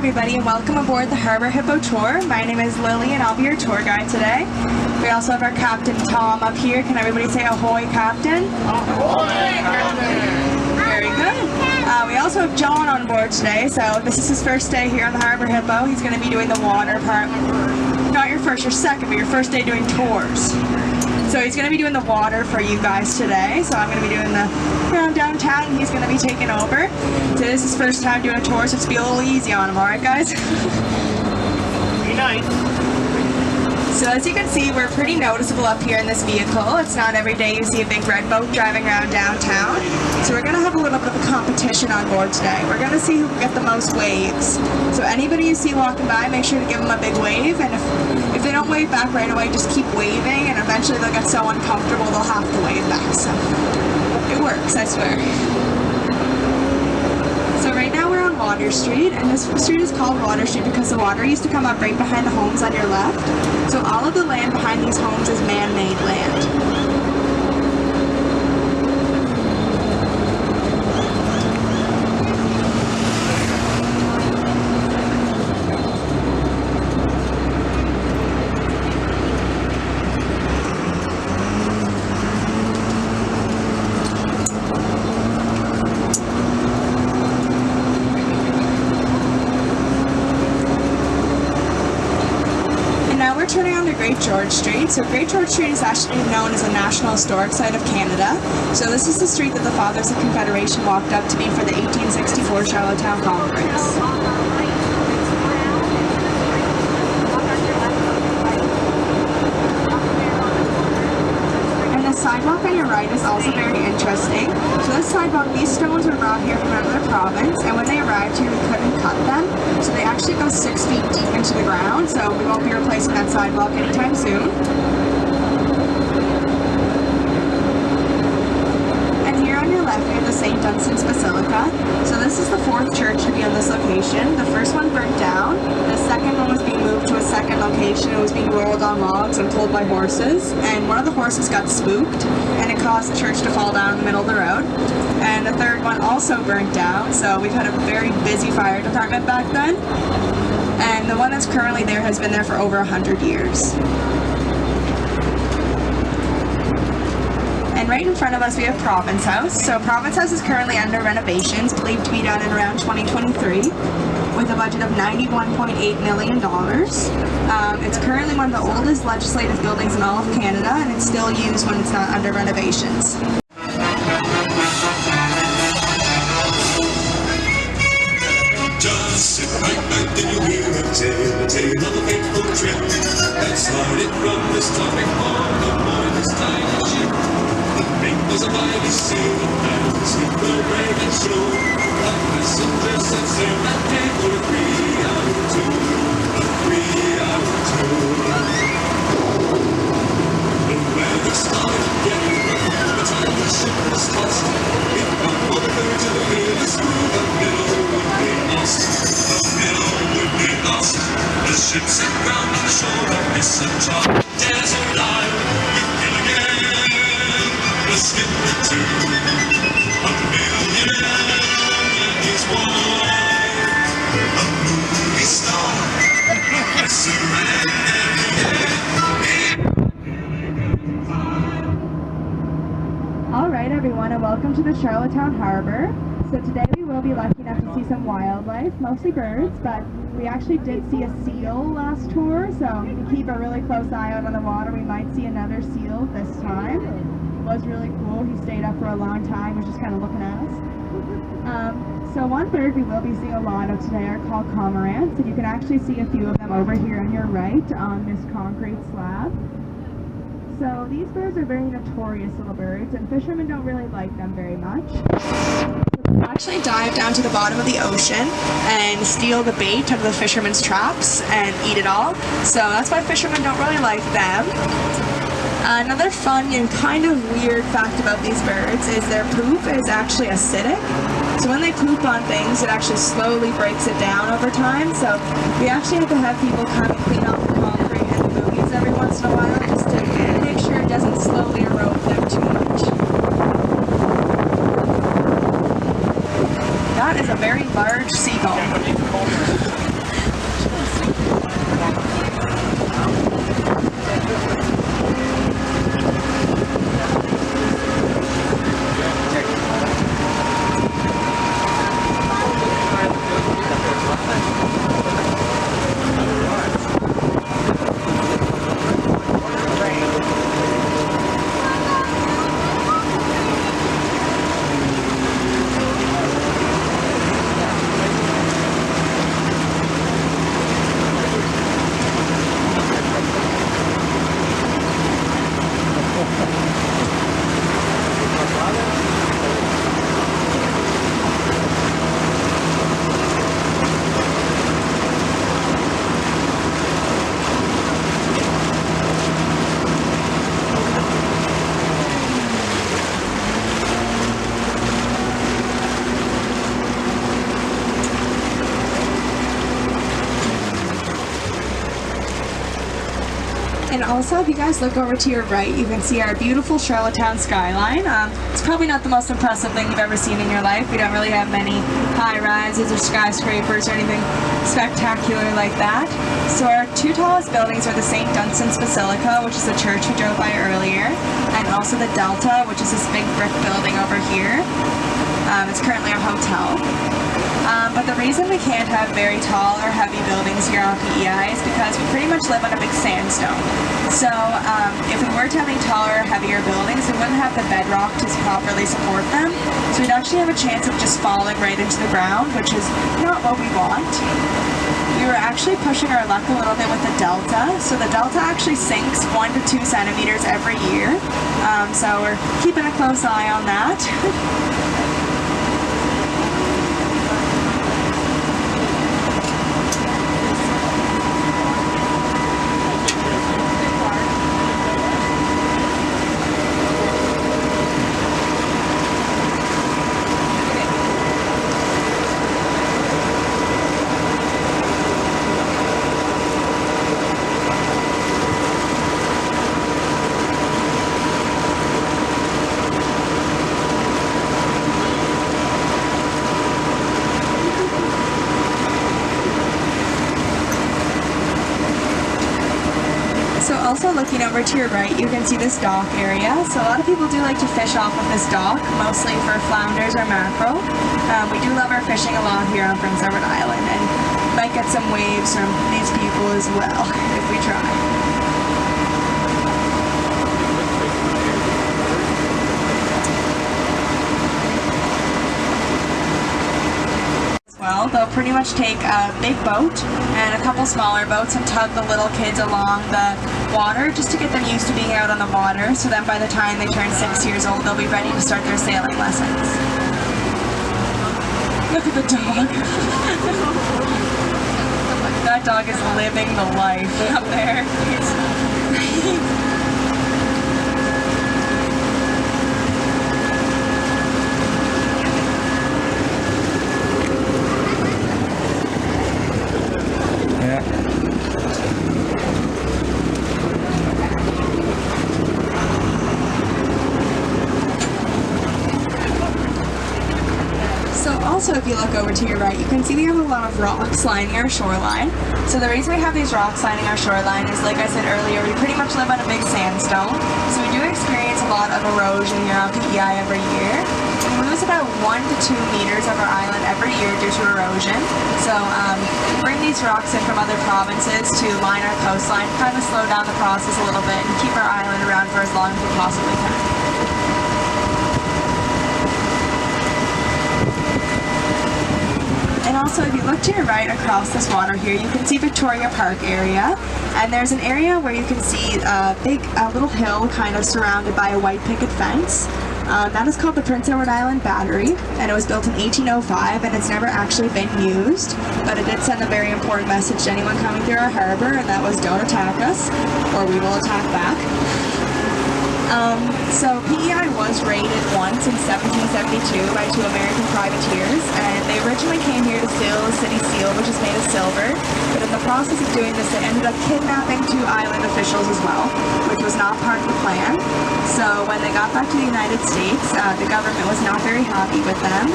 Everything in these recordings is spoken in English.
everybody, and welcome aboard the Harbor Hippo Tour. My name is Lily, and I'll be your tour guide today. We also have our Captain Tom up here. Can everybody say ahoy, Captain? Ahoy, Captain! Very good. We also have John on board today, so this is his first day here on the Harbor Hippo. He's going to be doing the water part. Not your first, your second, but your first day doing tours. So he's going to be doing the water for you guys today. So I'm going to be doing the around downtown, and he's going to be taking over. So this is his first time doing a tour, so it's be a little easy on him, alright guys? Be nice. So as you can see, we're pretty noticeable up here in this vehicle. It's not every day you see a big red boat driving around downtown. So we're going to have a little bit of a competition on board today. We're going to see who can get the most waves. So anybody you see walking by, make sure to give them a big wave. And if they don't wave back right away, just keep waving. And eventually they'll get so uncomfortable they'll have to wave back. So it works, I swear. So right now we're on Water Street, and this street is called Water Street because the water used to come up right behind the homes on your left. So all of the land behind these homes is man-made land. Turning on to Great George Street. So Great George Street is actually known as a National Historic Site of Canada. So this is the street that the Fathers of Confederation walked up to be for the 1864 Charlottetown Conference. Sidewalk on your right is also very interesting. So this sidewalk, these stones were brought here from another province, and when they arrived here we couldn't cut them, so they actually go 6 feet deep into the ground, so we won't be replacing that sidewalk anytime soon. And here on your left we have the St. Dunstan's Basilica. So this is the 4th church to be on this location. The first one burnt down, the second one was being moved to a second location. It was being rolled on logs and pulled by horses, and one of the horses got spooked and it caused the church to fall down in the middle of the road. And the third one also burnt down, so we've had a very busy fire department back then, and the one that's currently there has been there for over 100 years. And right in front of us we have Province House. So Province House is currently under renovations, believed to be done in around 2023, with a budget of $91.8 million. It's currently one of the oldest legislative buildings in all of Canada, and it's still used when it's not under renovations. Just sit right back and you'll hear a tale of a fateful trip that started from the stopping on the morning's tiny ship. The mate was a mighty sailor man, sleep the brave and slow. A passenger set sail that day for a 3-hour tour, a 3-hour tour. The weather started getting rough by the time the ship was tossed. It got over to the river, through the middle would be lost. The middle would be lost. The ship set round on the shore of Misanthropic Desert Island. With Gilligan, the skipper too, a millionaire and his wife, a movie star, a surrender. Alright everyone, and welcome to the Charlottetown Harbor. So today we will be lucky enough to see some wildlife, mostly birds, but we actually did see a seal last tour, so if you keep a really close eye out on the water, we might see another seal this time. It was really cool. He stayed up for a long time, was just kind of looking at us. So one bird we will be seeing a lot of today are called cormorants, and you can actually see a few of them over here on your right on this concrete slab. So these birds are very notorious little birds, and fishermen don't really like them very much. They actually dive down to the bottom of the ocean and steal the bait out of the fishermen's traps and eat it all. So that's why fishermen don't really like them. Another fun and kind of weird fact about these birds is their poop is actually acidic. So when they poop on things, it actually slowly breaks it down over time. So we actually have to have people come and clean off the concrete and the buoys every once in a while just to make sure it doesn't slowly erode them too much. That is a very large seagull. Also, if you guys look over to your right, you can see our beautiful Charlottetown Skyline. It's probably not the most impressive thing you've ever seen in your life. We don't really have many high-rises or skyscrapers or anything spectacular like that. So our two tallest buildings are the St. Dunstan's Basilica, which is the church we drove by earlier, and also the Delta, which is this big brick building over here. It's currently our hotel. But the reason we can't have very tall or heavy buildings here on PEI is because we pretty much live on a big sandstone. So if we were to have any taller or heavier buildings, we wouldn't have the bedrock to properly support them. So we'd actually have a chance of just falling right into the ground, which is not what we want. We were actually pushing our luck a little bit with the Delta. So the Delta actually sinks 1 to 2 centimeters every year. So we're keeping a close eye on that. Also looking over to your right, you can see this dock area. So a lot of people do like to fish off of this dock, mostly for flounders or mackerel. We do love our fishing a lot here on Prince Edward Island, and might get some waves from these people as well if we try. Well, they'll pretty much take a big boat and a couple smaller boats and tug the little kids along the water just to get them used to being out on the water, so then by the time they turn 6 years old, they'll be ready to start their sailing lessons. Look at the dog. That dog is living the life up there. Also, if you look over to your right, you can see we have a lot of rocks lining our shoreline. So the reason we have these rocks lining our shoreline is, like I said earlier, we pretty much live on a big sandstone. So we do experience a lot of erosion here on PEI every year. We lose about 1 to 2 meters of our island every year due to erosion. So we bring these rocks in from other provinces to line our coastline, kind of slow down the process a little bit and keep our island around for as long as we possibly can. And also, if you look to your right across this water here, you can see Victoria Park area. And there's an area where you can see a little hill kind of surrounded by a white picket fence. That is called the Prince Edward Island Battery, and it was built in 1805, and it's never actually been used, but it did send a very important message to anyone coming through our harbor, and that was, don't attack us, or we will attack back. So PEI was raided once in 1772 by 2 American privateers, and they originally came here to steal the city seal, which is made of silver, but in the process of doing this, they ended up kidnapping 2 island officials as well, which was not part of the plan. So when they got back to the United States, the government was not very happy with them,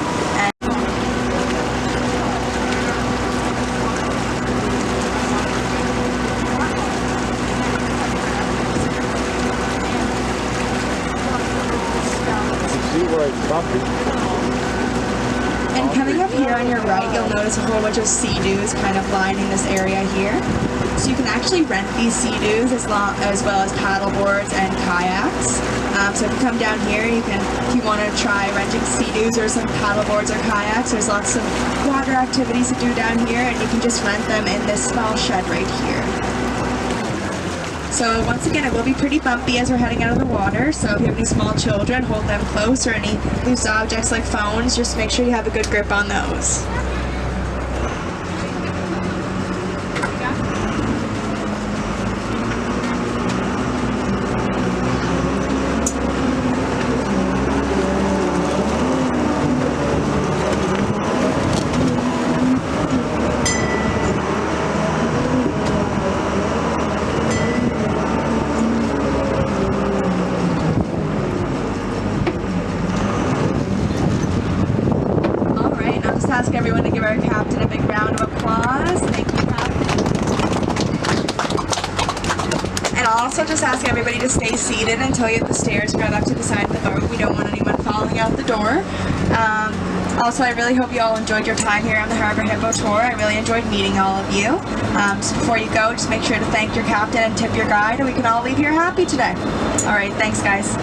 and coming up here on your right, you'll notice a whole bunch of sea-doos kind of lining this area here. So you can actually rent these sea-doos as well as paddle boards and kayaks. So if you come down here, you can, if you want to try renting sea-doos or some paddle boards or kayaks, there's lots of water activities to do down here, and you can just rent them in this small shed right here. So once again, it will be pretty bumpy as we're heading out of the water, so if you have any small children, hold them close, or any loose objects like phones, just make sure you have a good grip on those. also just ask everybody to stay seated until you hit the stairs right up to the side of the boat. We don't want anyone falling out the door. Also, I really hope you all enjoyed your time here on the Harbor Hippo Tour. I really enjoyed meeting all of you. So before you go, just make sure to thank your captain and tip your guide, and we can all leave here happy today. All right, thanks, guys.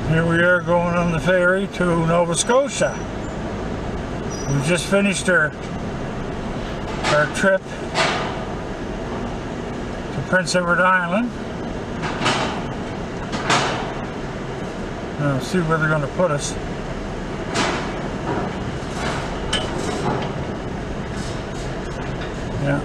Here we are going on the ferry to Nova Scotia. We just finished our trip to Prince Edward Island. Now, see where they're going to put us. Yeah.